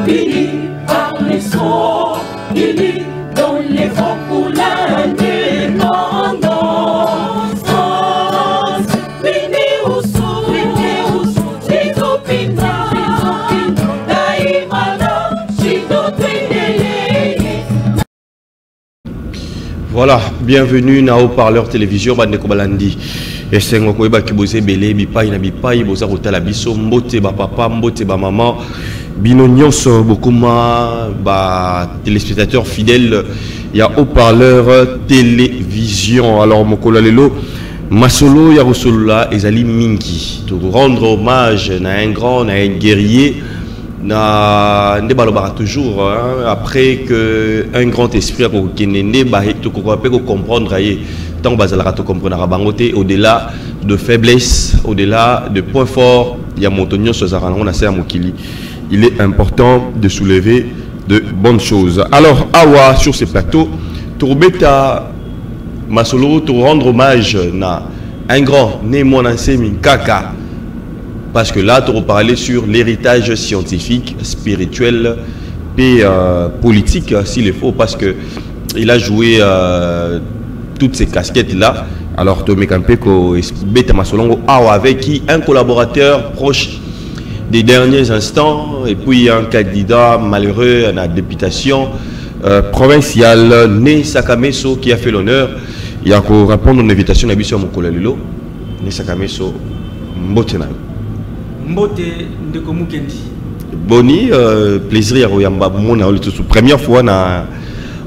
Bini par les sons, Bini dans les vents pour l'indépendance. Bini Oussou, Chizo Pinza, Daimana, Chido Twindele. Voilà, bienvenue na haut-parleur télévision Bandeko Balandi. Et c'est un peu qui bosse belé, bipai na bipai, bosa rotala biso, mbote ba papa, mbote ba maman, binonyos beaucoup ba téléspectateurs fidèles. Il y a haut-parleur télévision. Alors mokolo lelo, masolo ya rosolula ezali mingi. Pour rendre hommage na un grand, na un guerrier. Na ndebaloba toujours hein, après que un grand esprit a kenende ba to ko comprendre aye tant bazala to comprendre bangote au-delà de faiblesse, au-delà de points forts, il y a montonio sozara on a ça mokili. Il est important de soulever de bonnes choses. Alors awa sur ce plateau tourbeta masolo to rendre hommage na un grand né mon ancien Kaka. Parce que là, tu vas parler sur l'héritage scientifique, spirituel et politique, s'il est faux, parce qu'il a joué toutes ces casquettes-là. Alors, tu me campé avec qui un collaborateur proche des derniers instants, et puis un candidat malheureux à la députation provinciale, Né Sakameso, qui a fait l'honneur. Il y a qu'à répondre à une invitation à Bissau Mokolalilo, Né Sakameso, Mbotenayo. Mbote ndeko mukendi. Boni, plaisir à Royamba Mona, première fois na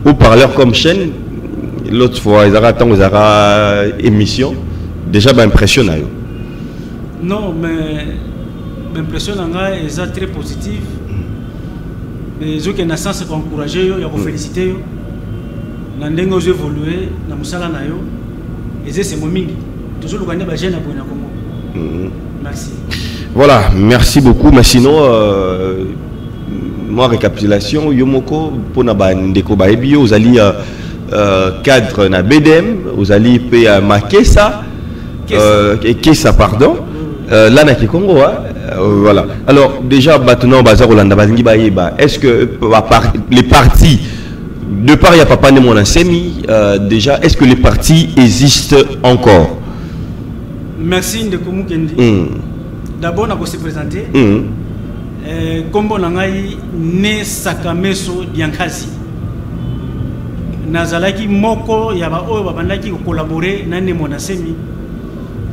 haut-parleur comme chaîne, l'autre fois ils aura émission, déjà impressionnant. Non, mais m'impressionne est très positif. Mais je na sens pour encourager yo, ya ko féliciter yo. Na ndengo je évoluer na musala na yo. Et c'est mon mingi. Toujours le gagner ba jeune na Congo. Merci. Voilà, merci beaucoup. Mais sinon, moi, récapitulation, Yomoko, pour Ndeko Baebi, vous allez cadre na BDM, vous allez payer Makessa, Kessa, pardon, là, na Congo, voilà. Alors, déjà, maintenant, Bazar Olanda Bazingi Baeba, est-ce que les partis, de part, il y a Papa Nemona Semi, déjà, est-ce que les partis existent encore? Merci, Ndeko Mukendi. D'abord, on va se présenter. Comme on a Né Sakameso Diankazi. Nazalaki Moko, Yaba O, Babandaki collaboré, Nane Monasemi.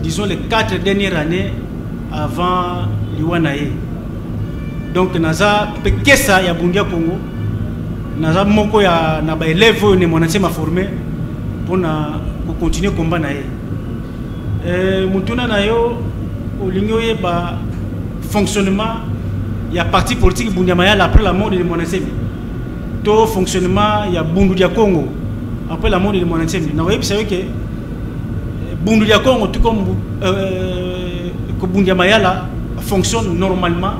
Disons les 4 dernières années avant l'Iwanae. Donc, Naza Pekesa, Yabungia Congo. Naza Moko, Naba élève, Né Monasemi formé pour continuer le combat. Moutuna Nayo. Au fonctionnement, il y a parti politique Bunyamayal après la mort de Monasemi. Tout fonctionnement, il y a Bundudia Congo après la mort de Monasemi. Vous savez que Bundudia Congo, tout comme Bunyamayal, fonctionne normalement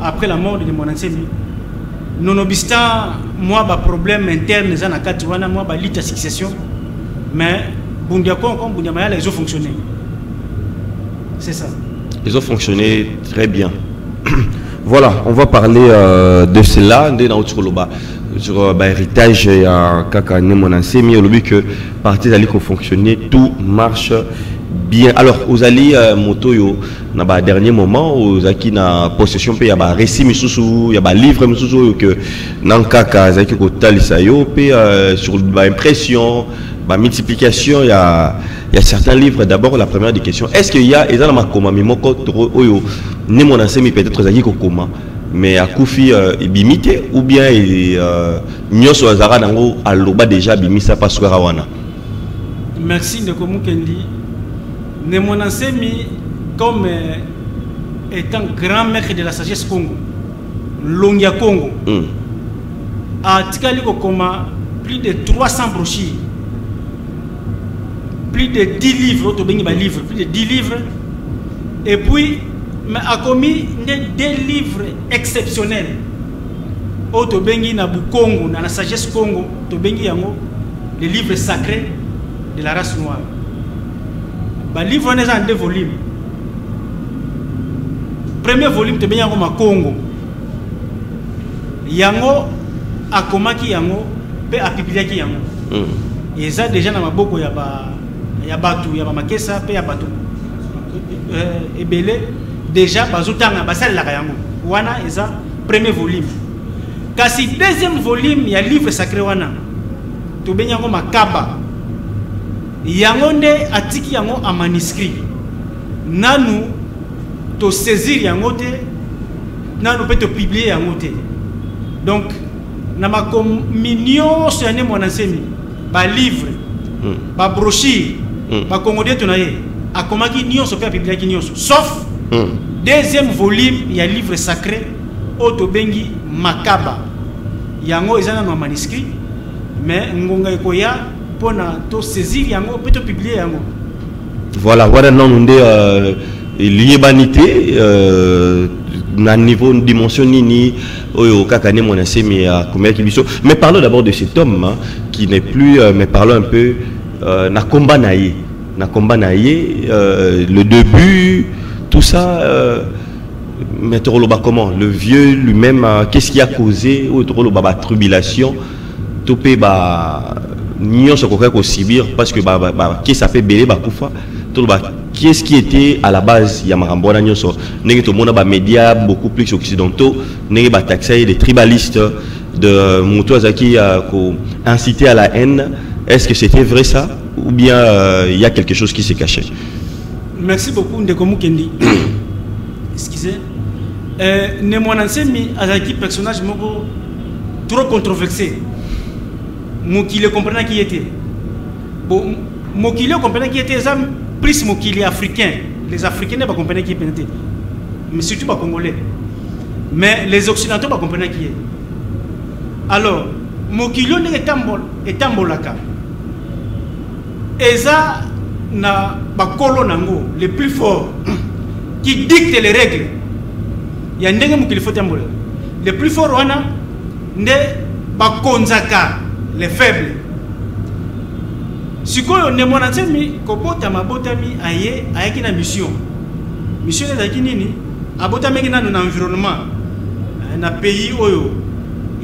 après la mort de Monasemi. Nonobstant, moi, j'ai problème interne, moi, j'ai lite à succession. Mais Bundudia Congo, comme Bunyamayal, ils ont fonctionné. C'est ça. Ils ont fonctionné très bien. Voilà, on va parler de cela, sur l'héritage et Kaka Nemonanse, mais au que parti d'aller fonctionner, tout marche bien. Alors, vous allez moto yo, dans le dernier moment, vous avez na possession, il y a récit, il y a livre, que dans Kaka, vous avez sur l'impression. Multiplication, il y a certains livres. D'abord, la première des questions, est-ce qu'il y a peut-être mais à Koufi bimité ou bien Nyoso Azara Nango Aloba déjà bimisa passoira wana. Merci de Komukendi. Nemonansemi comme étant grand maître de la sagesse Congo, Longia Congo, a Tikali Kokoma plus de 300 brochures. Plus de 10 livres, plus de 10 livres, et puis mais a commis des livres exceptionnels. Auto bengi na Congo, na la sagesse Congo, to bengi yango, les livres sacrés de la race noire. Ba livre on est en 2 volumes. Premier volume te bengi yango ma Congo. yango akomaki yango pe apibiliaki yango et ça déjà na maboko ya batu ya ba makesa pe ya batu ebele déjà bazotanga basalelaka yango wana eza premier volume kasi deuxième volume ya livre sacré wana to benyango makaba yango nde atiki yango a manuscrit nanu to saisir yango te nanu pe to publier yango te donc na makommunion so yane mwana semi ba livre ba brochure ba congolais to na ye akomaki nyonso pe publier ki nyonso sauf deuxième volume ya livre sacré oto bengi makaba yango ezana na manuscrit mais ngonga ekoya pona to saisir yango peut to publier yango. Voilà, voilà non ndé liébanité na niveau dimension nini oyo kakane mon asemi à combien kibiso. Mais parlons d'abord de cet homme hein, qui n'est plus mais parlons un peu na combat naïe le début tout ça mais comment le vieux lui-même qu'est-ce qui a causé ou la tribulation topé ba nion se koka ko sibir parce que qui ça fait belé ba kufa tout qu'est-ce qui était à la base ya marambona nion so nenge to mona ba médias beaucoup plus occidentaux nenge ba taxer des tribalistes de Moutouazaki ko incité à la haine. Est-ce que c'était vrai ça ou bien il y a quelque chose qui s'est caché? Merci beaucoup Ndeko Mukendi. Excusez. Nemonansemi azaki personnage moko trop controversé. Mokile comprenait qui était. Bon, Mokile comprenait qui était plus Mokile africain. Les Africains ne comprenaient qui était. Mais surtout pas Congolais. Mais les Occidentaux ne comprenaient qui est. Alors, Mokile est tambolaka. Eza na bakolo nango les plus forts qui dictent les règles. Il y a ndenge Mokile faut tambola. Les plus forts wana ne bakonzaka les faibles. Si on ne monantemi kobota mabotami aye ayaki na mission. Mission ezaki nini? Abotami ki na environnement na pays oyo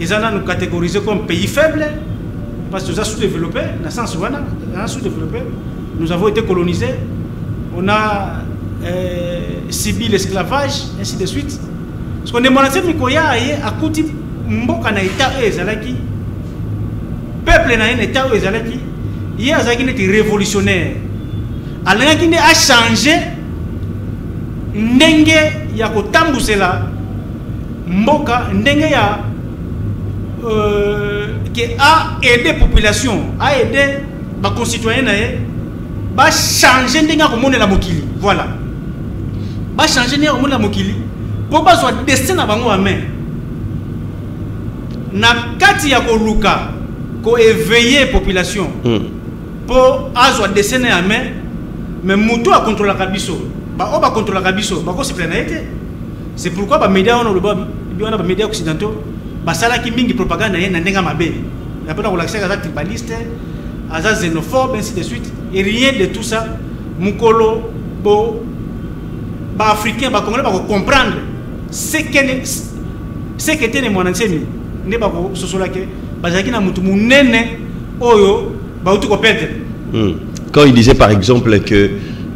ezana nous catégoriser comme pays faible parce que nous avons sous-développé, dans le sens où sous-développé, nous avons été colonisés, on a subi l'esclavage, ainsi de suite. Parce qu'on est monacé Mikoya à côté mboka na état ezalaki peuple na état ezalaki il y a zaki n'était révolutionnaire alanga qui a changé ndenge ya kotambusela mboka ndenge ya qui a aidé la population, a aidé les concitoyens à changer la mokili. Voilà. Va changer la mokili pour pas soit destin à bango à main. Na kati ya ko luka ko éveiller la population pour avoir destin à main mais muto a contrôler la kabiso. Ba o ba contrôler la kabiso, ba ko se plaindre. C'est pourquoi les médias les médias occidentaux basala ki mingi propagande na ndenga mabe. Il y a pas de tribaliste, xénophobe, ainsi de suite. Et rien de tout ça, Mukolo, Africain, Congolais, comprendre ce qu'était les moines enseignés. Ne pas ce soit là que, Bazaki na mutu munene, oyo, bautu ko perdre. Quand il disait par exemple que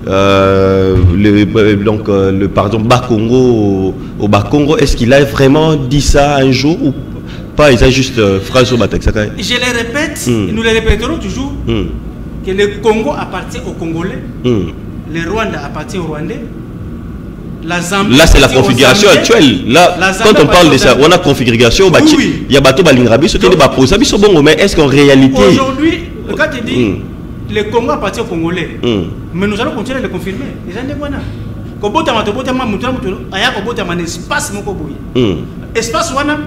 le pardon Bakongo au Bakongo, est-ce qu'il a vraiment dit ça un jour ou pas? Il a juste phrase au Batek. Je le répète, nous le répéterons toujours que le Congo appartient aux Congolais, le Rwanda appartient aux Rwandais. La Zambie là c'est la configuration actuelle. Là quand on parle de ça, on a configuration. Il y a bateau Balingrabi, c'est bon, mais est-ce qu'en réalité aujourd'hui, quand tu dis le Congo appartient aux Congolais, mais nous allons continuer de le confirmer. Les gens ne espace espace wana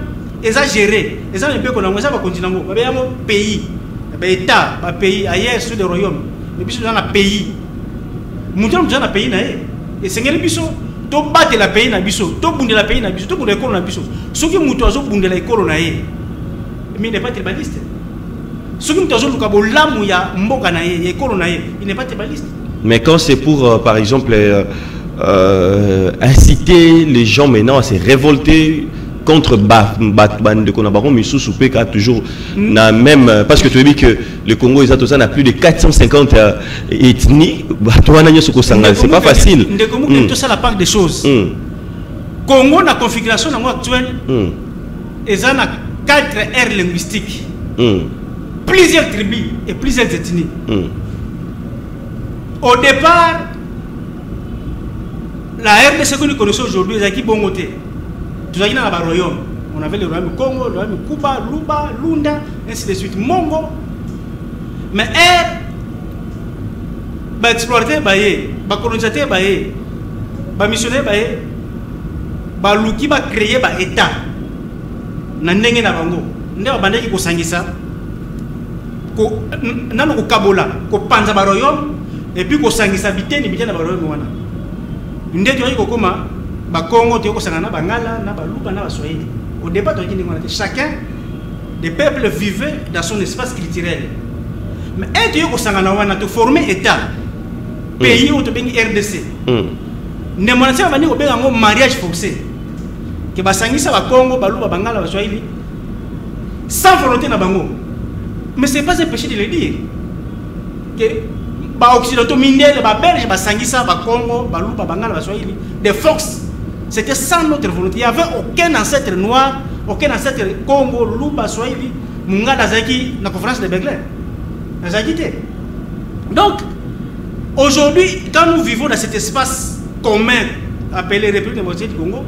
exagéré. Les gens ne peuvent pas continuer. Pays, État, pays ailleurs sous le royaume. Mais puis dans le pays, nous sommes dans le pays et c'est le biso. To battre la pays na biso, to bunde la pays na biso, to bunde l'école na biso. Ce qui muto azo bunde l'école na ye. Mais il n'est pas tribaliste. Ce qui muto azo lukabo lamu ya mboka na ye, école na ye, il n'est pas tribaliste. Mais quand c'est pour par exemple inciter les gens maintenant à se révolter contre de Konabaron, mais sous toujours na même parce que tu as dit que le Congo n'a plus de 450 ethnies, c'est pas facile. Tout ça la part des choses. Congo la configuration actuelle est à 4 aires linguistiques, plusieurs tribus et plusieurs ethnies. Au départ, la RDC que nous connaissons aujourd'hui est qui bon côté. Tout ça, il y a un royaume. On avait le royaume Congo, le royaume Kuba, Luba, Lunda, ainsi de suite. Mongo. Mais explorateur, colonisateur, missionnaire, luki créer un État. Na ndenge na bango. Ndeba bandaki ko sangisa. Ko nano ko kabola, ko panza ba royaume et puis ko sangisa biteni na ba royaume wana. Ndeti ko koma ba Congo to ko sangana bangala na ba luba na ba Swahili. Au départ chacun des peuples vivait dans son espace culturel. Mais et ko sangana wana to former État. Pays où to bengi RDC. Ne monatse ba ni ko benga ngo mariage forcé. Que basangisa ba Congo ba luba bangala ba Swahili sans volonté na bango. Mais c'est pas un péché de le dire. Que ba occidentaux mindele ba belge basangisa ba Congo ba luba bangala ba Swahili des forces. C'était sans notre volonté. Il n'y avait aucun ancêtre noir, aucun ancêtre Congo, Luba, Swahili, Mungada Zaki, la conférence de Begley. Donc, aujourd'hui, quand nous vivons dans cet espace commun appelé République démocratique du Congo,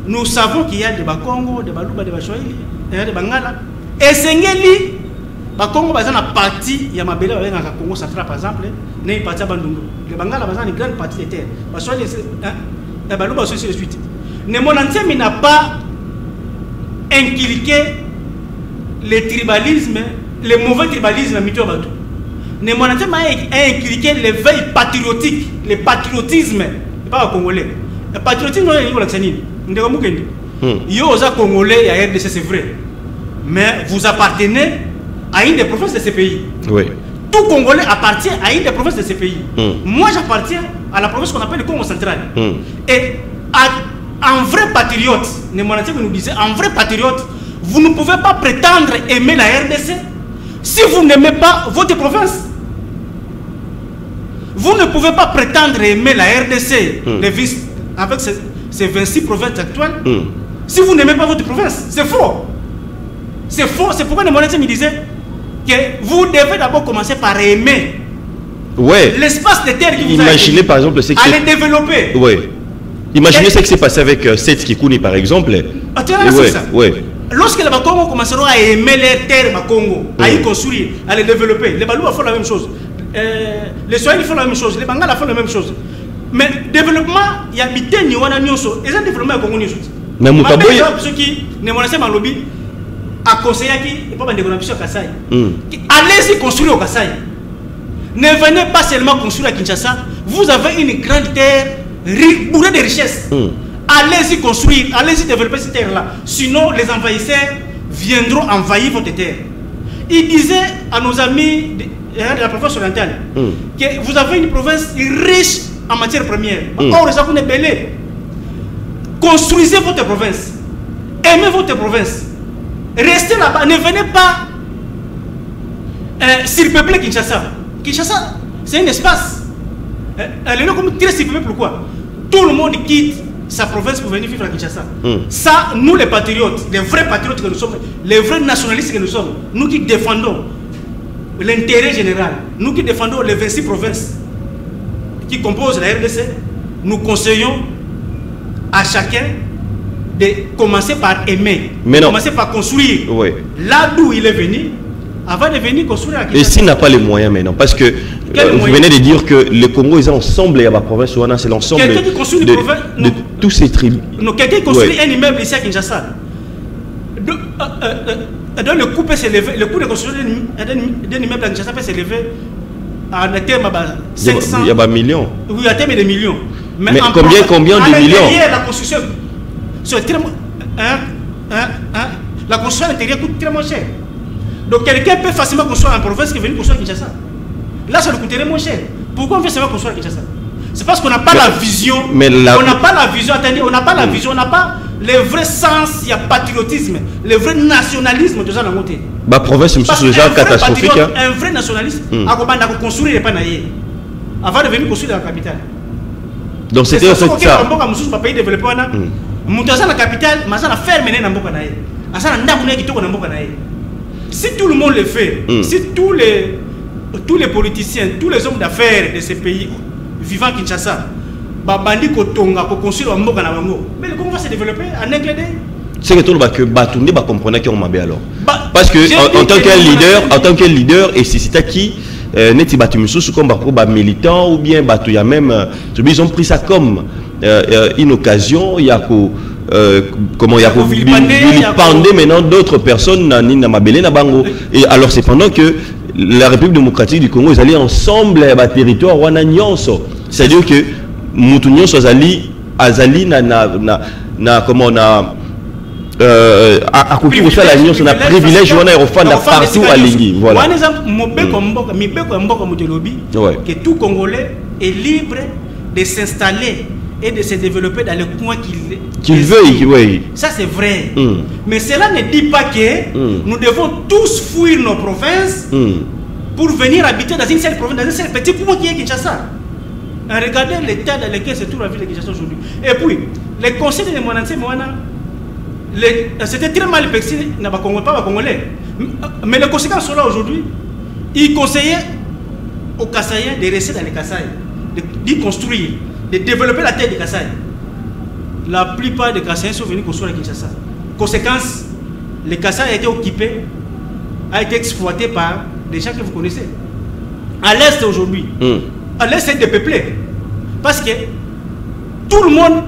nous savons qu'il y a des Congo, des Luba, des Swahili, des Bangala. Et Sengeli, Congo, par exemple, la partie, il y a ma belle avec un Congo central, par exemple, il y a une partie à Bandungu. Les Bangala, par exemple, une grande partie des terres. Nemonantiam n'a pas inculqué le tribalisme, le mauvais tribalisme mito batou. Nemonantiam a inculqué l'éveil patriotique, le patriotisme, pas congolais. Le patriotisme non est l'accent. Ndeko mukendi. Yo oza congolais ya RDC c'est vrai. Mais vous appartenez à une des provinces de ce pays. Oui. Tout Congolais appartient à une des provinces de ce pays. Moi, j'appartiens à la province qu'on appelle le Congo central. Et un vrai patriote, nous disait, un vrai patriote, vous ne pouvez pas prétendre aimer la RDC si vous n'aimez pas votre province. Vous ne pouvez pas prétendre aimer la RDC avec ces 26 provinces actuelles si vous n'aimez pas votre province. C'est faux. C'est faux. C'est pourquoi me disait que vous devez d'abord commencer par aimer l'espace de terre qui vous imaginez par exemple ce qui à les développer. Imaginez ce qui s'est passé avec Seth Kikuni par exemple. Lorsque les Congo commenceront à aimer les terres Congo, à y construire, à les développer, les Balouas font la même chose. Les Swahili font la même chose, les Bangala font la même chose. Mais développement, il y a Miteni wana nyonso, et ça développement au Congo nyonso. Mais Mutaboy ceux qui ne m'ont pas lobby à conseiller qui et pas de connexion à Kassai. Allez-y construire au Kassai. Ne venez pas seulement construire à Kinshasa. Vous avez une grande terre bourrée de richesses. Allez-y construire, allez-y développer cette terre-là. Sinon, les envahisseurs viendront envahir votre terre. Il disait à nos amis de la province orientale que vous avez une province riche en matières premières. Or, ça vous est belé. Construisez votre province. Aimez votre province. Restez là-bas. Ne venez pas surpeupler Kinshasa. Kinshasa, c'est un espace. Elle est là comme très surpeuplé. Pourquoi? Tout le monde quitte sa province pour venir vivre à Kinshasa. Ça, nous les patriotes, les vrais patriotes que nous sommes, les vrais nationalistes que nous sommes, nous qui défendons l'intérêt général, nous qui défendons les 26 provinces qui composent la RDC, nous conseillons à chacun de commencer par aimer, commencer par construire là d'où il est venu, avant de venir construire à Kinshasa. Et s'il n'a pas les moyens maintenant, parce que vous venez de dire que le Congo est ensemble et à la province, c'est l'ensemble de tous ces tribus. Quelqu'un qui construit un immeuble ici à Kinshasa, le coût peut s'élever, le coût de construction d'un immeuble à Kinshasa peut s'élever à terme à 500. Il y a des millions. Oui, à terme des millions. Mais combien de millions? La construction, c'est très, la construction à l'intérieur coûte très moins cher. Donc quelqu'un peut facilement construire en province qui est venu construire à Kinshasa. Là, ça lui coûterait moins cher. Pourquoi on fait seulement construire à Kinshasa? C'est parce qu'on n'a pas la vision. On n'a pas la vision. Attendez, on n'a pas la vision. On n'a pas le vrai sens, il y a patriotisme, le vrai nationalisme de ça dans le côté. Bah province c'est déjà catastrophique. Un vrai nationaliste, à construire pas naïe, avant de venir construire la capitale. Donc c'était en fait ça. Un pays développé, monter la capitale, mais ça la ferme dans mboka naïe. Ça la ndamu qui tourne dans mboka naïe. Si tout le monde le fait, si tous les politiciens, tous les hommes d'affaires de ces pays vivant à Kinshasa, bandi kotonga ko construire mboka na bango, mais le Congo va se développer en un clin d'œil. C'est que tout le monde que Batunde va comprendre qu'on m'a bien alors. Parce que en tant que leader et c'est à qui neti batu misusu comme ba militant ou bien batu ya même ils ont pris ça comme une occasion, il y a comment il y a vilipender maintenant d'autres personnes na mabele na bango. Et alors c'est pendant que la République démocratique du Congo ils allaient ensemble à territoire wana nyonso, c'est-à-dire que mutu nyonso azali na comment on a à couper au la nyonso na privilège wana erofanda partout à Lingi, voilà. Par exemple que tout Congolais est libre de s'installer et de se développer dans le coin qu'il veuille, oui. Ça c'est vrai. Mais cela ne dit pas que nous devons tous fuir nos provinces pour venir habiter dans une seule province, dans un seul petit coin qui est Kinshasa. Regardez l'état dans lequel se trouve la ville de Kinshasa aujourd'hui. Et puis, les conseils de Monanse Moana, c'était très mal perçu, pas Congolais. Mais les conséquences sont là aujourd'hui. Ils conseillaient aux Kassaïens de rester dans les Kassaïs, d'y construire, de développer la terre des Kassaïs. La plupart des Kassaïens sont venus construire à Kinshasa. Conséquence, les Kassaïs a été occupés, a été exploité par des gens que vous connaissez. À l'est aujourd'hui, à l'est c'est dépeuplé. Parce que tout le monde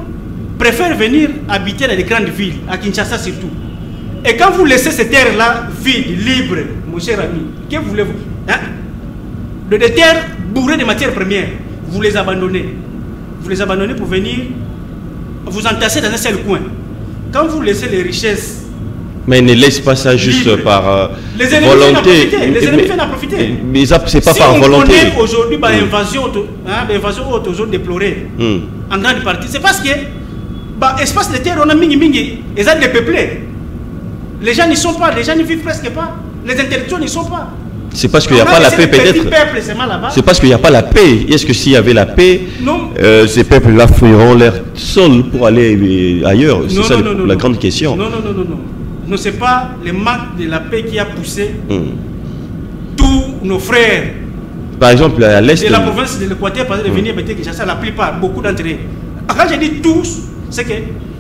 préfère venir habiter dans les grandes villes, à Kinshasa surtout. Et quand vous laissez ces terres-là vides, libres, mon cher ami, que voulez-vous, de des terres bourrées de matières premières, vous les abandonnez. Vous les abandonnez pour venir vous entasser dans un seul coin. Quand vous laissez les richesses... Mais ne laisse pas ça juste libres, par volonté. Les ennemis viennent en profiter. Mais c'est pas par volonté. Si on connaît aujourd'hui l'invasion aujourd'hui déplorée, en grande partie, c'est parce que l'espace de terre, on a mingi, ils ont dépeuplé. Les gens n'y sont pas, les gens n'y vivent presque pas. Les intellectuels n'y sont pas. C'est parce qu'il n'y a pas la paix peut-être. C'est parce qu'il n'y a pas la paix. Est-ce que s'il y avait la paix, ces peuples-là fuiront leur sol pour aller ailleurs? C'est ça la grande question. Non. Non, ce n'est pas le manque de la paix qui a poussé tous nos frères. Par exemple, à l'est de la province de l'Équateur, de venir habiter Kinshasa, la plupart, beaucoup d'entre eux. Quand je dis tous, c'est que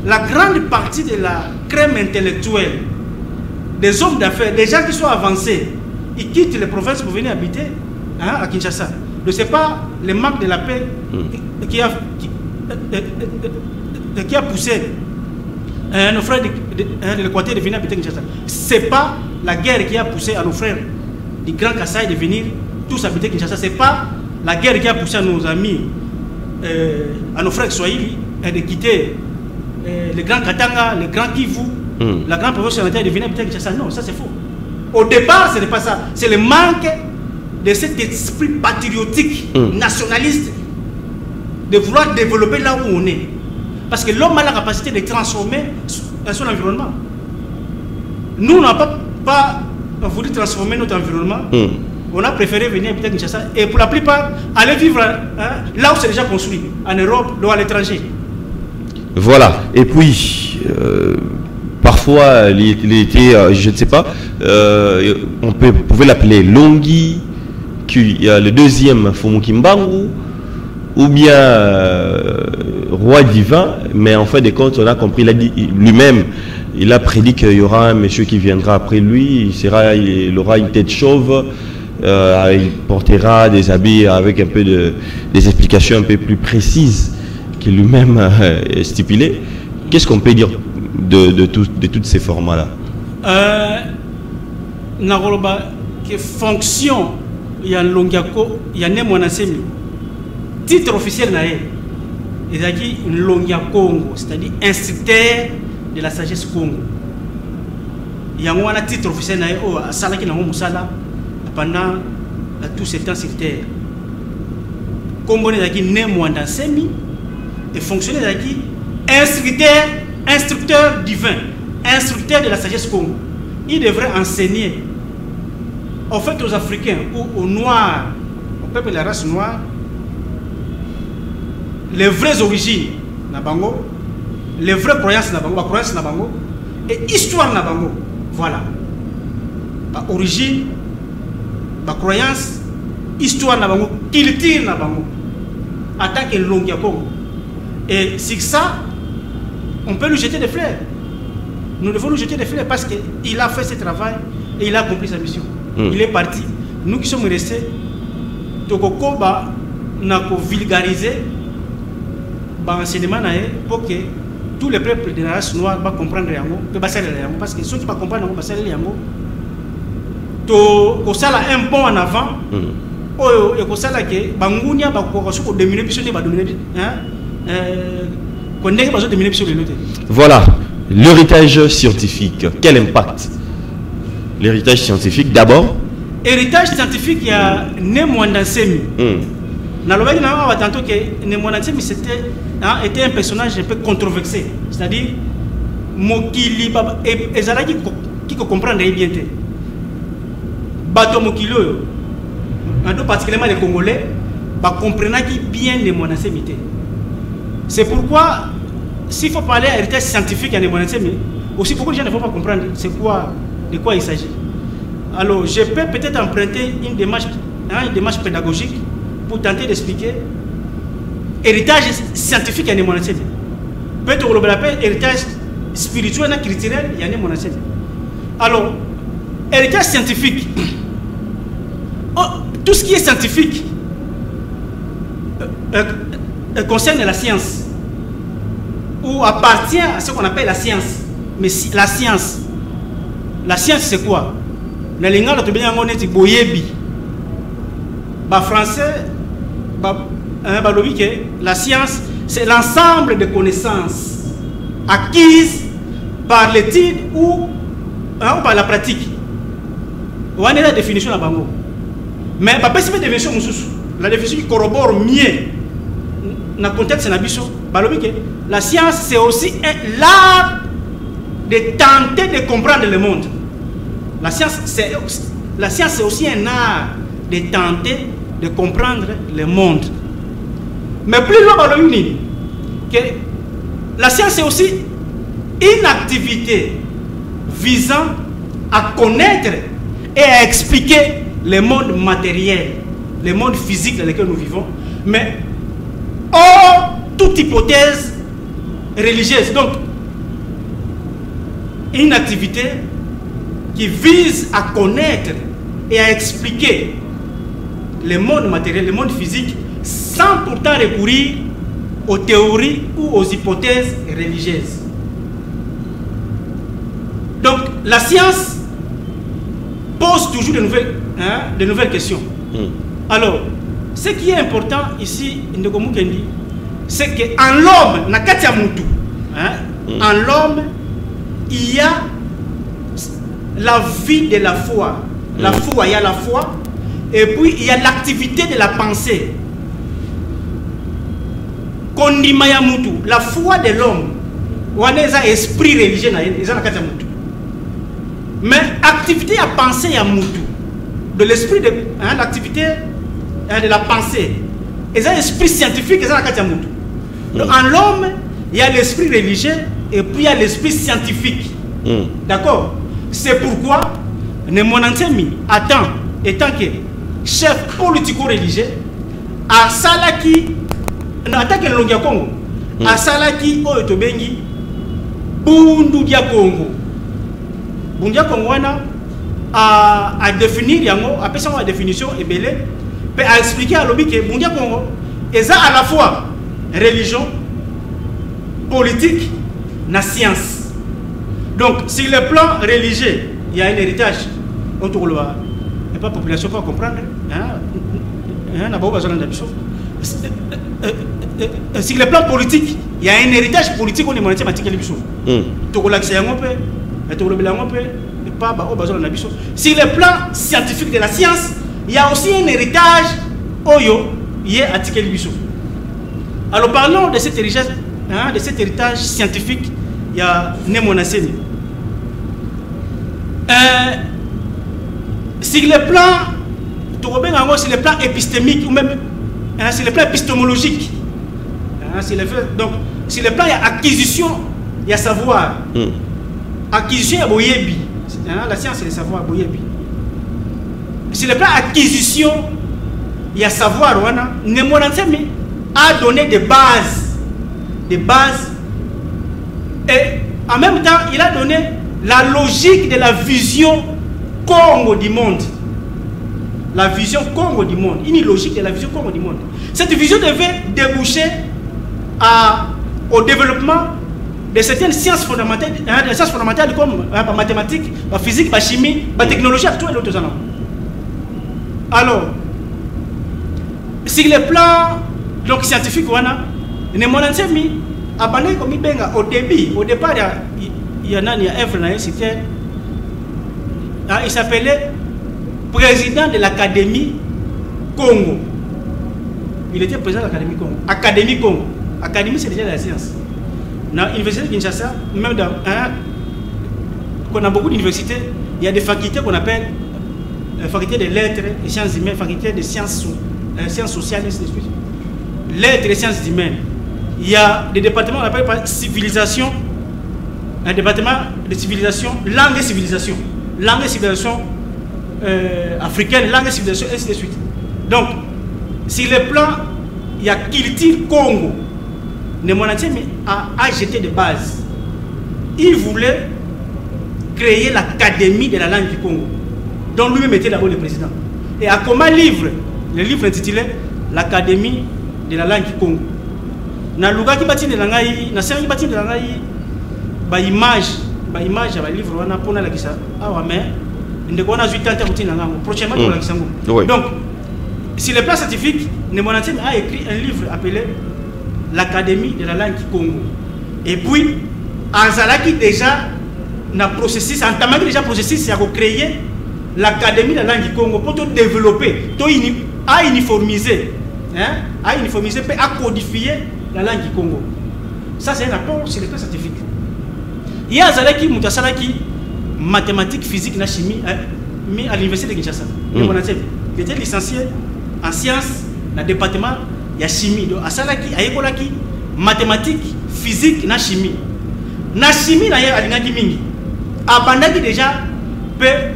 la grande partie de la crème intellectuelle, des hommes d'affaires, des gens qui sont avancés, ils quittent les provinces pour venir habiter à Kinshasa. Donc ce n'est pas le manque de la paix qui a poussé nos frères de l'Équateur de venir habiter Kinshasa. Ce n'est pas la guerre qui a poussé à nos frères du Grand Kasaï de venir tous habiter Kinshasa. Ce n'est pas la guerre qui a poussé à nos amis, à nos frères Swahili, de quitter le Grand Katanga, le Grand Kivu, la grande province de venir habiter Kinshasa. Non, ça c'est faux. Au départ, ce n'est pas ça. C'est le manque de cet esprit patriotique, nationaliste, de vouloir développer là où on est. Parce que l'homme a la capacité de transformer son environnement. Nous, on n'a pas voulu transformer notre environnement. On a préféré venir habiter à Kinshasa. Et pour la plupart, aller vivre là où c'est déjà construit, en Europe ou à l'étranger. Voilà. Et puis, parfois, il était, je ne sais pas, on pouvait l'appeler Longhi, il y a le deuxième Fumukimbangu, ou bien roi divin, mais en fait des comptes, on a compris, il a dit lui-même, il a prédit qu'il y aura un monsieur qui viendra après lui, il aura une tête chauve, il portera des habits avec un peu des explications un peu plus précises qu'il lui-même stipulé. Qu'est-ce qu'on peut dire de tous ces formats-là? Naroloba, que fonction, il y a Longiako, il y a Nemonasemi. Titre officiel, il y a Longia Congo, c'est-à-dire instructeur de la sagesse Congo. Il y a un titre officiel pendant tout ce temps sur terre. Comme on est Semi et fonctionnaire instructeur instructeur divin, instructeur de la sagesse Congo. Il devrait enseigner en fait aux Africains ou aux Noirs, au peuple de la race noire, les vraies origines Nabango, les vraies croyances Nabango, et histoire Nabango. Voilà. Bah, origine, bah, croyance, histoire Nabango, culture Nabango, en tant que Longia Congo. Et c'est ça, on peut lui jeter des fleurs. Nous devons lui jeter des fleurs parce qu'il a fait ce travail et il a accompli sa mission. Il est parti. Nous qui sommes restés, Tokoko n'a pas vulgarisé l'enseignement pour que tous les peuples de la race noire comprennent parce que ceux qui comprennent un bond en avant et que ça que bangunia dominer voilà l'héritage scientifique. Quel impact? L'héritage scientifique d'abord. Héritage scientifique, il y a Nemwandansemi. Tantôt que Nemwandansemi était un personnage un peu controversé, c'est-à-dire Mokili et Zalaki qui comprend bien. Bato Mokili, particulièrement les Congolais, comprennent bien Nemwandansemi. C'est pourquoi, s'il faut parler d'héritage scientifique à Nemwandansemi, aussi beaucoup de gens ne vont pas comprendre de quoi il s'agit. Alors, je peux peut-être emprunter une démarche pédagogique pour tenter d'expliquer héritage scientifique à Nemwandansemi. Peut-être qu'on l'appelle héritage spirituel et culturel à Nemwandansemi. Alors, héritage scientifique, tout ce qui est scientifique concerne la science ou appartient à ce qu'on appelle la science. Mais la science c'est quoi? Français, la science c'est l'ensemble de connaissances acquises par l'étude ou par la pratique. On a la définition là-bas. Mais la définition qui corrobore mieux dans le contexte de la science c'est aussi l'art de tenter de comprendre le monde. La science c'est aussi un art de tenter de comprendre le monde. Mais plus loin que la science c'est aussi une activité visant à connaître et à expliquer le monde matériel, le monde physique dans lequel nous vivons, mais hors toute hypothèse religieuse. Donc, une activité qui vise à connaître et à expliquer le monde matériel, le monde physique, sans pourtant recourir aux théories ou aux hypothèses religieuses. Donc, la science pose toujours de nouvelles questions. Alors, ce qui est important ici, c'est qu'en l'homme, en l'homme, il y a la vie de la foi. La foi, il y a la foi. Et puis, il y a l'activité de la pensée. La foi de l'homme, on a un esprit religieux. Mais l'activité à penser à Moutou, de l'esprit de l'activité de la pensée, et un esprit scientifique, donc, en l'homme, il y a l'esprit religieux et puis il y a l'esprit scientifique. D'accord? C'est pourquoi Nemwandansemi attend, étant que chef politico-religieux, à Salaki, en tant que Longia Congo, à Salaki, au Etobengi, Bundudia Congo. Bundudia Congo, à définir, à définition, et belé, peut expliquer à l'objet que Bundudia Congo est à la fois religion, politique, la science. Donc, sur le plan religieux, il y a un héritage. On ne peut pas la population pas comprendre. Sur le plan politique, il y a un héritage politique au niveau de la sur le plan scientifique de la science, il y a aussi un héritage Alors parlons de cet héritage scientifique. Il y a Nemonaseni. Sur le plan, sur le plan épistémique ou même sur le plan épistémologique, donc sur le plan, il y a acquisition, il y a savoir. Acquisition, il y a boyebi. La science, c'est le savoir, boyebi. Sur le plan acquisition, il y a savoir. Nemonasemi a donné des bases. Des bases. Et en même temps, il a donné la logique de la vision Congo du monde. La vision Congo du monde. Une logique de la vision Congo du monde. Cette vision devait déboucher au développement de certaines sciences fondamentales, comme la mathématiques, la physique, la chimie, la technologie, tout et l'autre. Alors, sur le plan donc, scientifique, au départ, il y en a un c'était, il s'appelait président de l'Académie Congo. Il était président de l'Académie Congo. Académie Congo. Académie, c'est déjà la science. Dans l'université de Kinshasa, même dans qu'on a beaucoup d'universités, il y a des facultés qu'on appelle faculté de lettres et sciences humaines, faculté de sciences sociales, et ainsi de suite. Lettres et sciences humaines. Il y a des départements qu'on appelle par civilisation, un département de civilisation, langue et civilisation. Langue et civilisation africaine, langue et civilisation, et ainsi de suite. Donc, sur le plan, il y a culture Congo. Nemonasemi a jeté des bases. Il voulait créer l'Académie de la langue du Congo, dont lui-même était d'abord le président. Et à comment livre, le livre intitulé l'Académie de la langue du Congo. Na luga ki bati de langai, na sengi bati de langai, ba image ya ba livre wana pona la kisa. Awa mais ndeko na zuita ta kuti nango. Prochainement pour la kisango. Donc, sur le plan scientifique, Nemonasemi a écrit un livre appelé l'Académie de la langue du Congo. Et puis, Anzalaki déjà n'a processus, entamé déjà processus, c'est à créer l'Académie de la langue du Congo pour tout développer, à uniformiser, à uniformiser, à codifier la langue du Congo. Ça, c'est un rapport sur le plan scientifique. Il y a Anzalaki, Moutasalaki, mathématiques, physique, la chimie, mis à l'université de Kinshasa. Il était licencié en sciences, dans le département. Il y a chimie, donc à Salaki, à Ekolaki, mathématiques, physique, na chimie. Na chimie, na alingaki mingi. Abandaki déjà, pe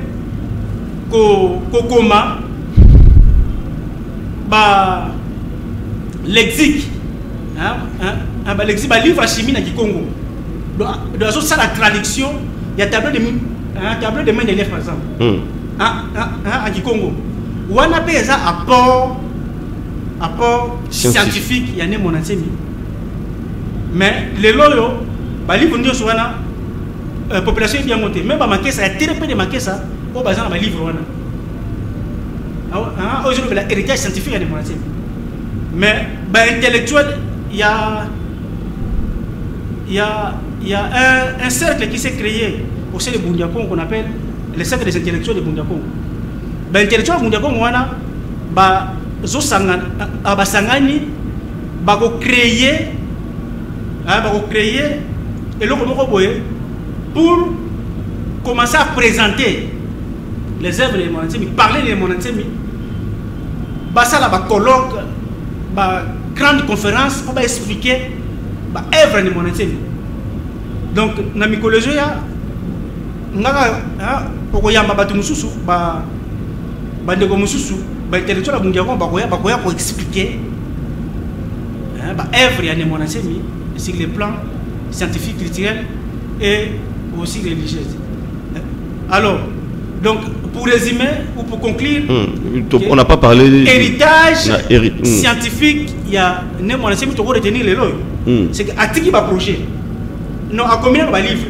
kokoma, ba lexique, lexique, ba livre à chimie na Kikongo. Donc ça la traduction, il y a tableau de main d'élèves par exemple. À Kikongo. Ou on appelle ça apport scientifique, il y a des Nemonasemi. Mais les loyaux, les livres sur la population est bien montée. Même à Makessa, il y a très peu de Makessa au bazar dans les livres. Aujourd'hui, l'héritage scientifique il y a des Nemonasemi. Mais intellectuel, il y a un cercle qui s'est créé au sein de Bundiakong qu'on appelle le cercle des intellectuels de Bundiakong. Intellectuels de Bundiakong, abasangani bako créer et le pour commencer à présenter les œuvres de Nemonasemi, parler de Nemonasemi, ça la colloque, grande conférence pour expliquer l'œuvre de Nemonasemi. Donc na mycologie ngaka okoyamba batu mususu bandeko mususu intellectuel bakoya pour expliquer l'œuvre de Nemonasemi sur le plan scientifique, culturel et aussi religieux. Alors, donc, pour résumer ou pour conclure, on n'a pas parlé héritage scientifique, il y a Nemonasemi qui doit retenir les lois. C'est qu'à qui va projet. Non, à combien de livres?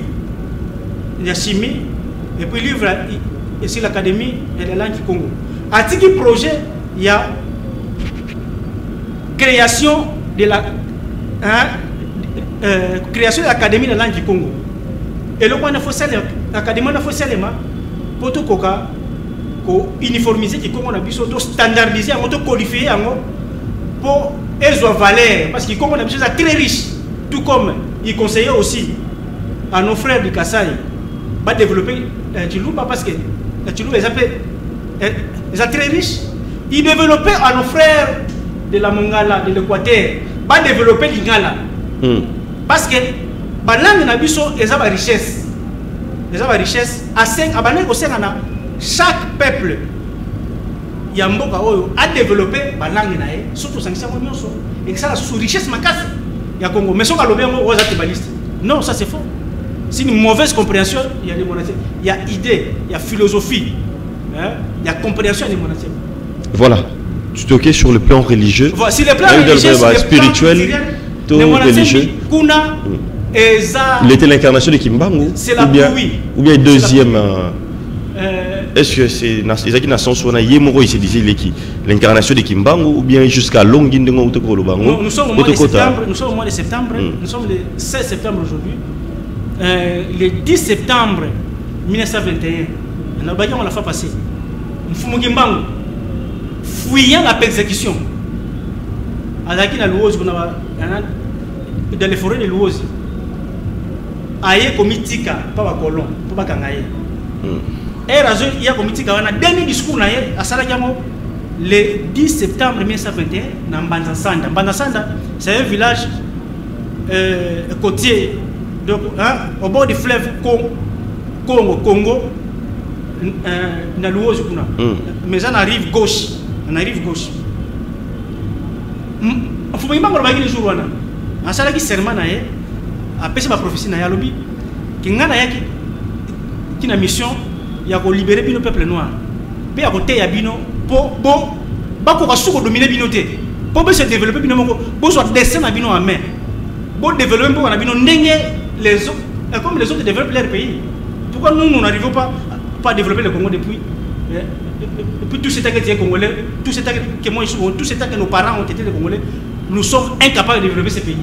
Il y a chimie, et puis livre ici l'Académie et la langue du Congo. À qui projet, il y a création de la création de l'Académie de la langue du Congo. Et le point de l'Académie de la pour tout coca, uniformiser qui Congo a standardiser, codifier pour elles ont valeur parce que Congo a très riche, tout comme il conseillait aussi à nos frères du Kasaï va développer Chiluba parce que Chiluba est très riche. Il développait à nos frères de la Mongala, de l'Équateur, va développer l'Ingala. Parce que la langue n'a pas de richesse. Les richesse à 5 chaque peuple il y a a développé la langue surtout et que ça a sous richesse macasse. Il y a Congo mais non, ça c'est faux. C'est une mauvaise compréhension. Il y a des monastères, il y a idée, il y a philosophie, il y a compréhension des monastères. Voilà, tu toquais sur le plan religieux. Voilà, si le plan religieux, spirituel, religieux. Il était l'incarnation de Kimbangu. C'est la ou bien deuxième. Est-ce que c'est Isaac Nasson Sona Yemoro, il se disait l'incarnation de Kimbangu ou bien jusqu'à Longuindengo ou nous sommes au mois de septembre. Nous sommes au mois de septembre. Nous sommes le 16 septembre aujourd'hui. Le 10 septembre 1921, on l'a fait passer. Mfumugimbangu, fuyant la persécution, Azaki na Louose, dans les forêts de Louose, aye komitika, pas colon, pas kangaye. Et raison, il y a komitika, on a dernier discours naye, à Salagamo, le 10 septembre 1921, dans Mbanzasanda. Mbanzasanda, c'est un village côtier. Donc, au bord du fleuve Congo, na Louose, mais on arrive gauche. On arrive gauche. Il faut pas que les jours on a qui serment a pêché ma prophétie na yalobi qui ngana yaki qui na mission ya ko libérer bino peuple noir. Pe ya ko te ya bino po ba ko suko dominer bino te. Po be se développer bino moko bo soit dessin na bino en main. Bo développer po na bino ndenge les autres comme les autres développent leur pays. Pourquoi nous n'arrivons pas à développer le Congo depuis tout ce temps que les Congolais, tout ce temps que moi tout ce temps que nos parents ont été les Congolais, nous sommes incapables de développer ce pays.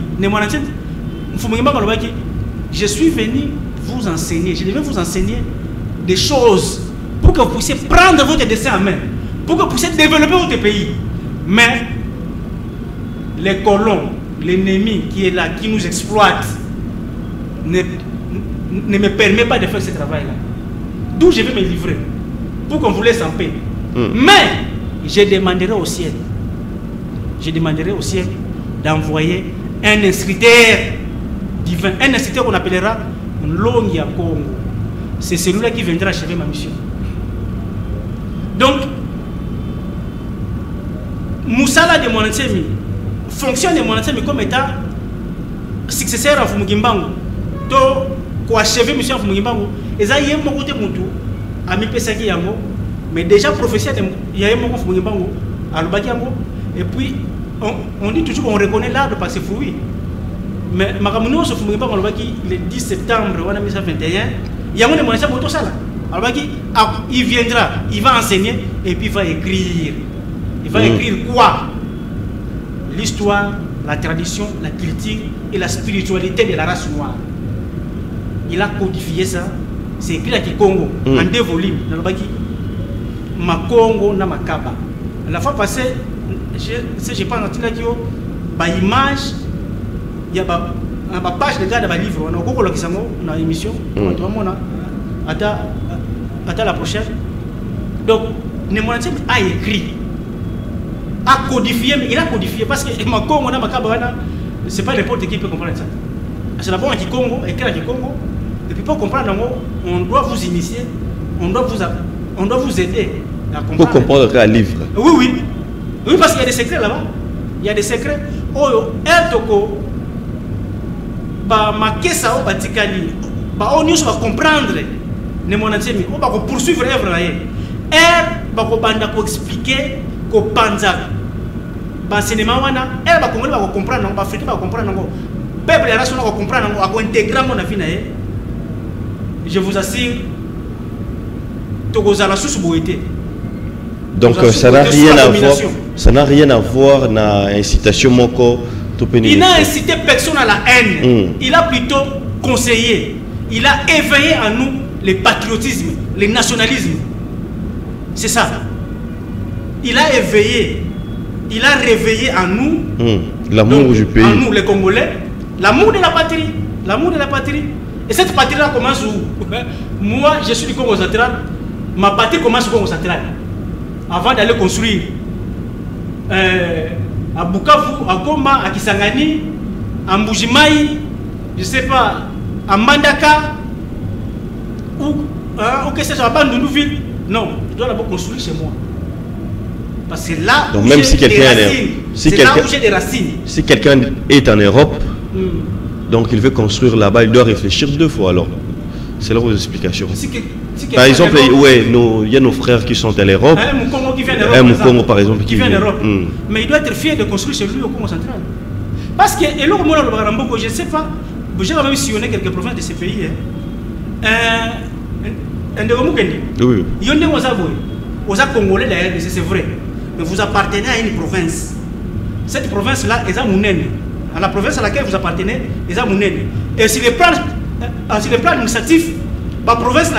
Je suis venu vous enseigner, je devais vous enseigner des choses pour que vous puissiez prendre votre destin en main, pour que vous puissiez développer votre pays. Mais les colons, l'ennemi qui est là, qui nous exploite, ne me permet pas de faire ce travail-là. D'où je vais me livrer pour qu'on vous laisse en paix. Mais je demanderai au ciel, d'envoyer un inscriteur divin, un inscriteur qu'on appellera Longia Congo. C'est celui-là qui viendra achever ma mission. Donc, Moussala de Monatsemi fonctionne de Monatsemi comme étant successeur à Fumugimbangu. Donc, pour achever mission à Fumugimbangu, et ça y est mon côté Moutou, ami Pesaki Yango, mais déjà professeur il y a un moment Fumugimbangu, à l'Obakiango, et puis on dit toujours qu'on reconnaît l'arbre par ses fruits. Mais Makamuno se Fumugimbangu le 10 septembre 1921, il y a un moment où il viendra, il va enseigner et puis il va écrire. Il va écrire quoi? L'histoire, la tradition, la culture et la spiritualité de la race noire. Il a codifié ça. C'est écrit à Kikongo en 2 volumes. Makongo na Makaba. La fois passée, je pense à l'image, il y a une page de garde dans le livre. On a beaucoup dans l'émission. Attends la prochaine. Donc, Nemonatsem a écrit, a codifié, mais il a codifié parce que Makongo na Makaba, c'est pas n'importe qui peut comprendre ça. C'est d'abord à Kikongo, écrit à Kikongo. Et puis pour comprendre, on doit vous initier, on doit vous aider à comprendre. Pour comprendre un livre. Oui, parce qu'il y a des secrets là-bas. Il y a des secrets. Oh, Ertoko, ma kesa o batikali, on va comprendre. Ne monatsemi, on va poursuivre l'œuvre là. Va banda ko expliquer ko panza. Ba cinéma wana, va comprendre, va africain va comprendre. Peuple la race va comprendre, va intégrer mon avis na. Je vous assure, donc ça n'a rien à voir na incitation moko. Il n'a incité personne à la haine. Il a plutôt conseillé. Il a éveillé en nous le patriotisme, le nationalisme. C'est ça. Il a éveillé, il a réveillé en nous l'amour du pays. En nous les Congolais, l'amour de la patrie, l'amour de la patrie. Et cette partie-là commence où? Moi, je suis du Congo central. Ma partie commence au Congo central. Avant d'aller construire à Bukavu, à Goma, à Kisangani, à Mbujimaï, je ne sais pas, à Mandaka, ou que ce soit à Bandundouville. Non, je dois d'abord construire chez moi. Parce que là, donc même si quelqu'un j'ai des racines. Si quelqu'un est en Europe, donc il veut construire là-bas, il doit réfléchir 2 fois alors. C'est là vos explications. Par exemple, il y a nos frères qui sont à l'Europe. Un Mukongo qui vient d'Europe. Par exemple. Qui vient d'Europe. Mais il doit être fier de construire chez lui au Congo central. Parce que, et là, je ne sais pas, j'ai même sillonné quelques provinces de ces pays. Oui. Il y a des Congolais d'ailleurs, c'est vrai. Mais vous appartenez à une province. Cette province-là, est à Mounene. À la province à laquelle vous appartenez, est à Mounene. Et sur les plans administratifs, la province,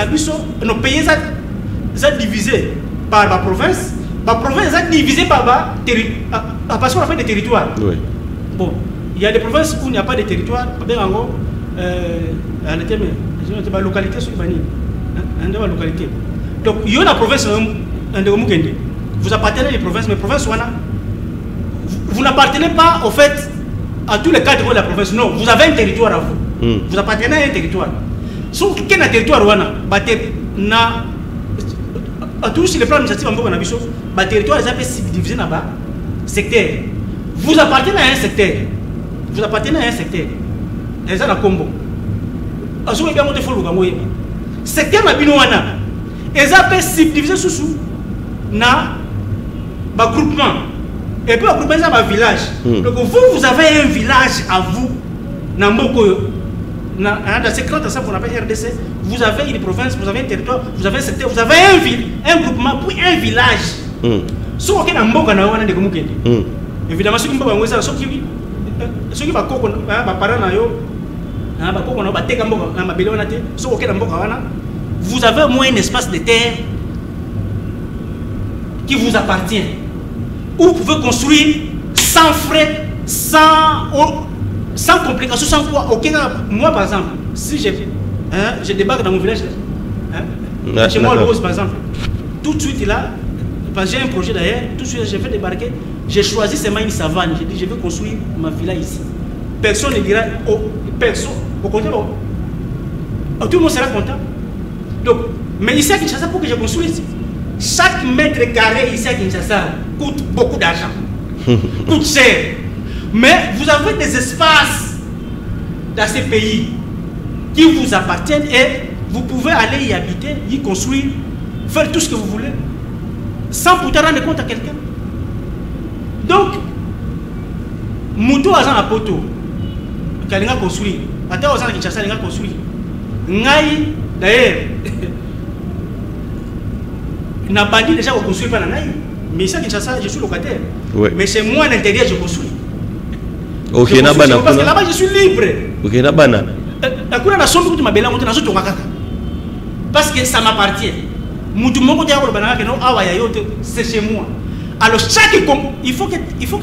nos pays sont divisés par la province. La province est divisée par parce qu'on a fait des territoires. Oui. Bon, il y a des provinces où il n'y a pas de territoire. La localité sur la localité. Donc, il y a la province vous appartenez à les provinces, mais province vous n'appartenez pas au fait à tous les cadres de la province. Non, vous avez un territoire à vous. Vous appartenez à un territoire. Sauf qu'il y a un territoire à tous les plans administratifs, le territoire est subdivisé là-bas. Secteur. Vous appartenez à un secteur. Vous appartenez à un secteur. Et ça, la combo. Secteur na binoana. Et ça peut subdiviser sous na groupement. Et puis, groupement, ça va village. Donc, vous avez un village à vous. Dans ces grands ensembles qu'on appelle RDC, vous avez une province, vous avez un territoire, vous avez un secteur, vous avez un groupement, puis un village. Si vous avez un mboka na wana de komukende. Évidemment, ceux qui vont voir ça, ceux qui vont vous avez au moins un espace de terre qui vous appartient. Où vous pouvez construire sans frais, sans complications, sans quoi. Moi, par exemple, si je débarque dans mon village, chez moi, le Rose, par exemple, tout de suite, là, parce que j'ai un projet d'ailleurs, tout de suite, j'ai fait débarquer, j'ai choisi seulement une savane. J'ai dit, je vais construire ma villa ici. Personne ne dira, personne, au contraire, tout le monde sera content. Donc, mais ici à Kinshasa, pour que je construise, chaque mètre carré ici à Kinshasa coûte beaucoup d'argent, coûte cher. Mais vous avez des espaces dans ces pays qui vous appartiennent et vous pouvez aller y habiter, y construire, faire tout ce que vous voulez, sans pourtant rendre compte à quelqu'un. Donc, Moutou Azan à Poto, qui a construit, à Azan à Kinshasa, il a construit. Ngaï, d'ailleurs, n'a pas dit déjà qu'on construit pas la Ngaï. Mais ici à Kinshasa, je suis locataire. Oui. Mais c'est moi à l'intérieur, je construis. Ok, parce que là-bas, je suis libre. Ok, na parce que ça m'appartient. C'est chez moi. Alors, il faut que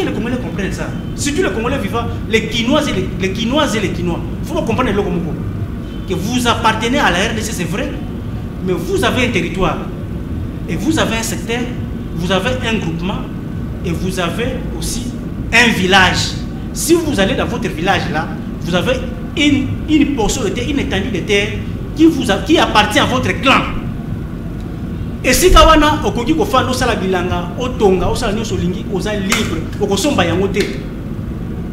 les Congolais comprennent ça. Surtout les Congolais vivants, les Quinois et les Quinois. Il faut comprendre le Congo. Que vous appartenez à la RDC, c'est vrai. Mais vous avez un territoire. Et vous avez un secteur. Vous avez un groupement. Et vous avez aussi un village. Si vous allez dans votre village là, vous avez une portion de terre, une étendue de terre qui appartient à votre clan. Et si Kawana, Okoki Kofa, Osala Bilanga, Otonga, Osala Nyosolingi, Osa libre, Okosomba Yangote.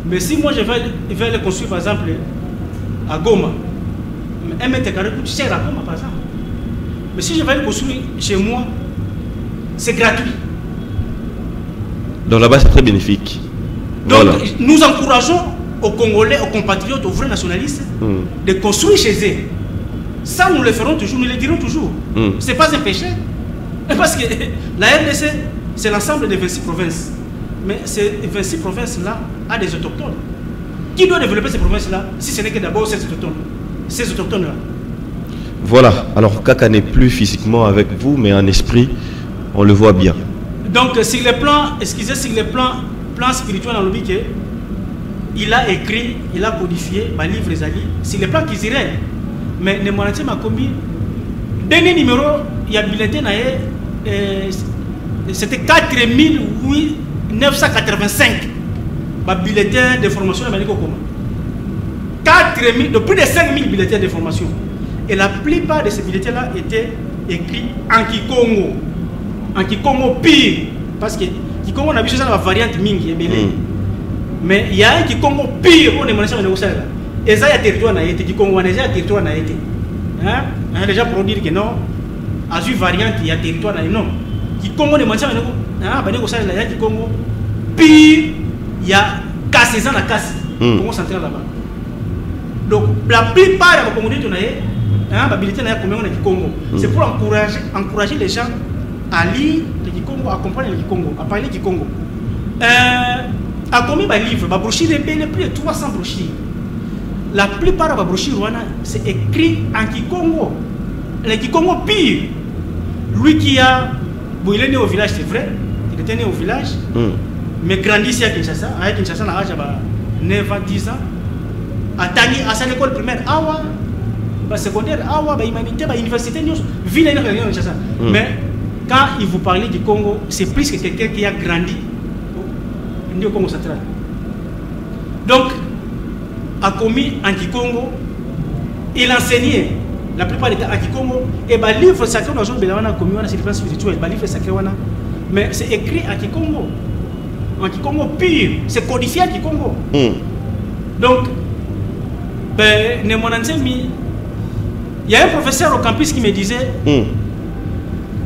Mais si moi je vais le construire par exemple à Goma, 1 mètre carré coûte cher à Goma par exemple. Mais si je vais le construire chez moi, c'est gratuit. Donc là-bas c'est très bénéfique. Donc, voilà. Nous encourageons aux Congolais, aux compatriotes, aux vrais nationalistes de construire chez eux. Ça, nous le ferons toujours, nous le dirons toujours. Ce n'est pas un péché. Parce que la RDC, c'est l'ensemble des 26 provinces. Mais ces 26 provinces-là ont des autochtones. Qui doit développer ces provinces-là si ce n'est que d'abord ces autochtones? Ces autochtones-là. Voilà. Alors, Kaka n'est plus physiquement avec vous, mais en esprit, on le voit bien. Donc, sur les plans, excusez, sur les plans spirituel dans le but, il a écrit, il a codifié ma livre Zali sur les plans qu'ils iraient. mais ne monansé m'a commis dernier numéro il y a bulletin c'était 4985 bulletins de formation à Maliko Koma. 4000, de plus de 5000 bulletins de formation. Et la plupart de ces bulletins-là étaient écrits en Kikongo. En Kikongo pire. Parce que Kikongo, on a vu ça dans la variante Mingi. Mais il y a un Kikongo pire. On est monnaie sur le Roussel. Et ça, il y a territoire na été. Kikongo, on a territoire na été. On a déjà pour dire que non. À une variante, il y a territoire na été. Non. Kikongo, on est monnaie sur le Roussel. Il y a Kikongo pire. Il y a cassé ça, la casse. Congo central là-bas. Donc, la plupart de la communauté, c'est pour encourager les gens à lire le Kikongo, à comprendre le Kikongo, à parler du Congo. À combien de livres, ma brochure est plus de 300 brochures. La plupart de la brochure, c'est écrit en Kikongo. Le Kikongo pire. Lui qui a. Bon, il est né au village, c'est vrai. Il était né au village. Mais grandi ici à Kinshasa. À Kinshasa, il a 9 ans, 10 ans. À l'école primaire, awa, secondaire, awa, humanité, université, ville, mais quand il vous parle du Congo, c'est plus que quelqu'un qui a grandi au Congo central. Donc, a commis en Kikongo, il enseignait la plupart des temps en Kikongo, et le livre sacré, on a commis, c'est le plan spirituel, le livre sacré, mais c'est écrit en Kikongo pire, c'est codifié en Kikongo. Donc, il y a un professeur au campus qui me disait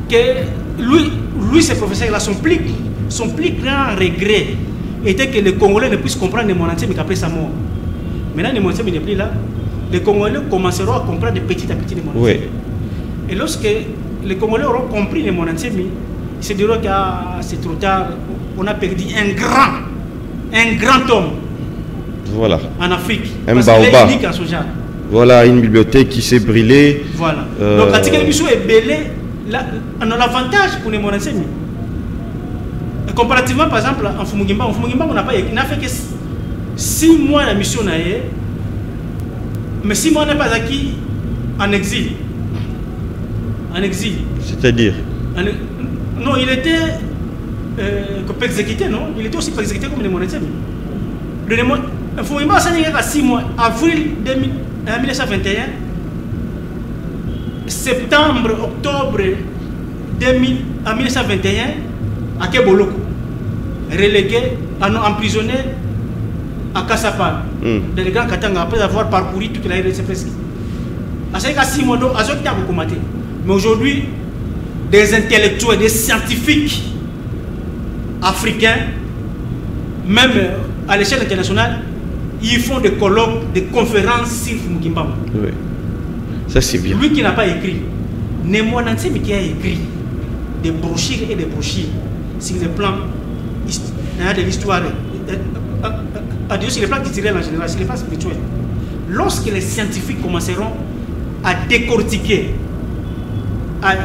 que lui ce professeur-là, son plus grand regret était que les Congolais ne puissent comprendre les Monantiers qu'après sa mort. Maintenant, les Monantiers n'est plus là. Les Congolais commenceront à comprendre de petit à petit les Monantiers. Oui. Et lorsque les Congolais auront compris les Monantiers, ils se diront que c'est trop tard, on a perdu un grand homme. Voilà. En Afrique. Un baobab. Unique en ce genre. Voilà, une bibliothèque qui s'est brûlée. Voilà. Donc, l'article de mission est belé. On a l'avantage pour les Monantiers. Comparativement, par exemple, en Fumugimba, on n'a fait que 6 mois la mission. Mais 6 mois, on n'est pas acquis en exil. En exil. C'est-à-dire non, il était exécuté, non? Il était aussi exécuté comme les Monantiers. Il faut que 6 mois, avril 1921, septembre, octobre 1921, à Keboloko, relégué, emprisonné à Kassapa, dans le Grand Katanga, après avoir parcouru toute la RDC presque. À 6 mois, donc, mais aujourd'hui, des intellectuels, des scientifiques africains, même à l'échelle internationale, ils font des colloques, des conférences sur Fumugimba. Oui. Ça c'est bien. Lui qui n'a pas écrit, Nemonantsemi qui a écrit des brochures et des brochures sur le plan de l'histoire, sur le plan culturel en général, sur le plan spirituel. Lorsque les scientifiques commenceront à décortiquer, à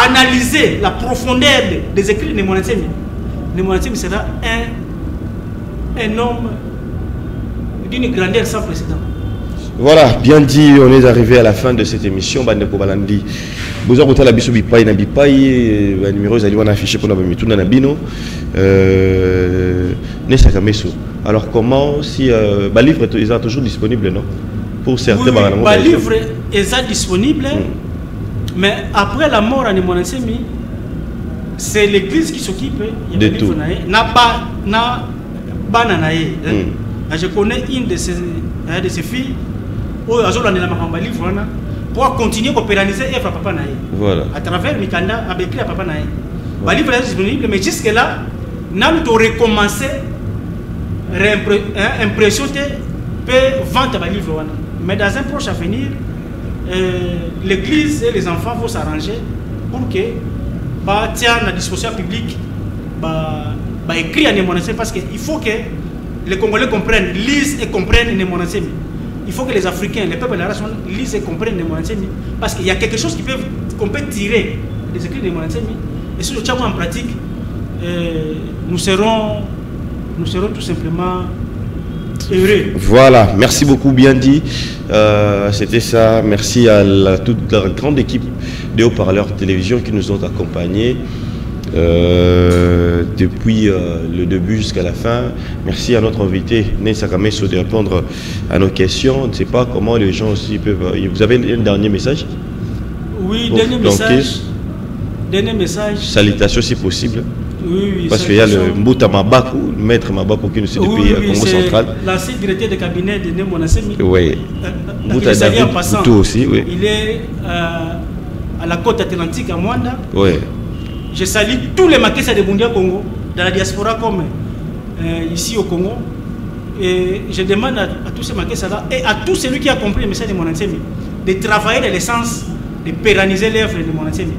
analyser la profondeur des écrits de Nemonantsemi sera un homme d'une grandeur sans précédent. Voilà, bien dit, on est arrivé à la fin de cette émission. Bandeko Balandi. Vous avez la biso bipai na bipai, numéro zali wana affiché pour na mituna na bino. Alors comment si le livre est toujours disponible, non? Pour certains, le livre est disponible, mais après la mort de Nemonantsemi, c'est l'église qui s'occupe de tout. Je connais une de ses filles pour continuer à pérenniser l'œuvre à Papa Naé. Voilà. À travers Mikanda, avec écrit à Papa Naé. Le livre est disponible, mais jusque-là, nous avons recommencé à impression de vendre le livre. Mais dans un proche avenir, l'église et les enfants vont s'arranger pour que tiens la disposition publique écrit à Nemonantsemi, parce qu'il faut que les Congolais comprennent, lisent et comprennent Nemonantsemi. Il faut que les Africains, les peuples de la race lisent et comprennent Nemonantsemi, parce qu'il y a quelque chose qu'on peut tirer des écrits de Nemonantsemi. Et si nous le en pratique, nous serons tout simplement heureux. Voilà, merci beaucoup, bien dit. C'était ça. Merci à toute la grande équipe de haut-parleurs télévision qui nous ont accompagnés depuis le début jusqu'à la fin. Merci à notre invité, Nessa Kameso, de répondre à nos questions. On ne sait pas comment les gens aussi peuvent... Vous avez un dernier message? Oui, dernier message. Dernier message. Salutations si possible. Oui, parce qu'il y a le Mbouta Mabakou, le maître Mabakou qui nous suit depuis le Congo central. L'ancien directeur de cabinet de Nemo Nassemi. Oui. Mbouta David Boutou aussi, oui. Il est à la côte atlantique à Mwanda. Oui. Je salue tous les Makessa de Bundia Congo, dans la diaspora comme ici au Congo. Et je demande à tous ces Makessa-là et à tous celui qui a compris le message de Monansemi de travailler dans le sens de pérenniser l'œuvre de Monansemi,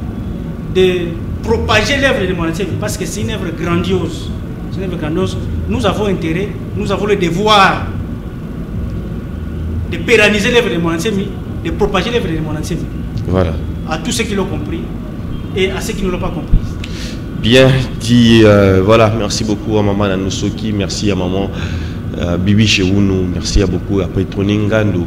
de propager l'œuvre de Monansemi, parce que c'est une œuvre grandiose. C'est une œuvre grandiose. Nous avons intérêt, nous avons le devoir de pérenniser l'œuvre de Monansemi, de propager l'œuvre de Monansemi. Voilà. À tous ceux qui l'ont compris et à ceux qui ne l'ont pas compris. Bien dit, voilà, merci beaucoup à maman Nanusoki, merci à maman Bibi Chewunou, merci à beaucoup à Petroni Ngandou,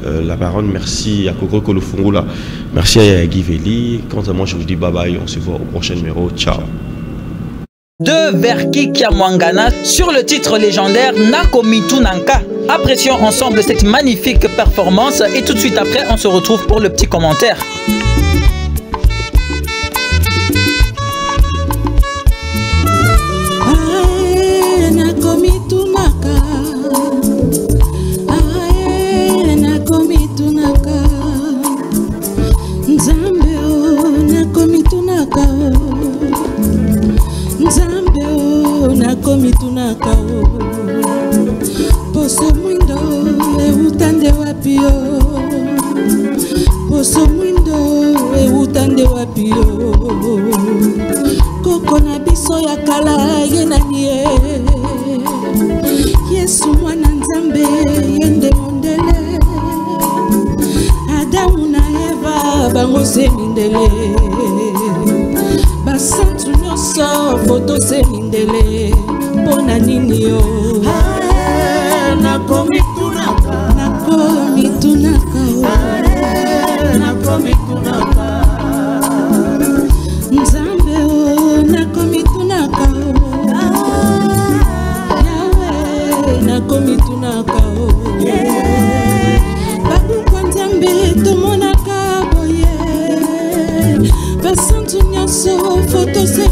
la baronne, merci à Koko Kolofungula, merci à Guy Veli. Quant à moi, je vous dis bye bye, on se voit au prochain numéro, ciao. De Verki Kiamwangana sur le titre légendaire Nakomitu Nanka. Apprécions ensemble cette magnifique performance et tout de suite après, on se retrouve pour le petit commentaire. Poso mwindo eutande wapio, poso mwindo eutande wapio, koko na biso ya kala yenanie, Yesu mwana nzambe yende mondele, Adamu na Eva bango se mindele, basantu nyonso foto se mindele, pona nini yo. Nakomitunaka, nakomitunaka, nakomitunaka, Nzambe o nakomitunaka, Yahweh nakomitunaka, babu kwa Nzambe tomonaka boye, basantu nyonso foto se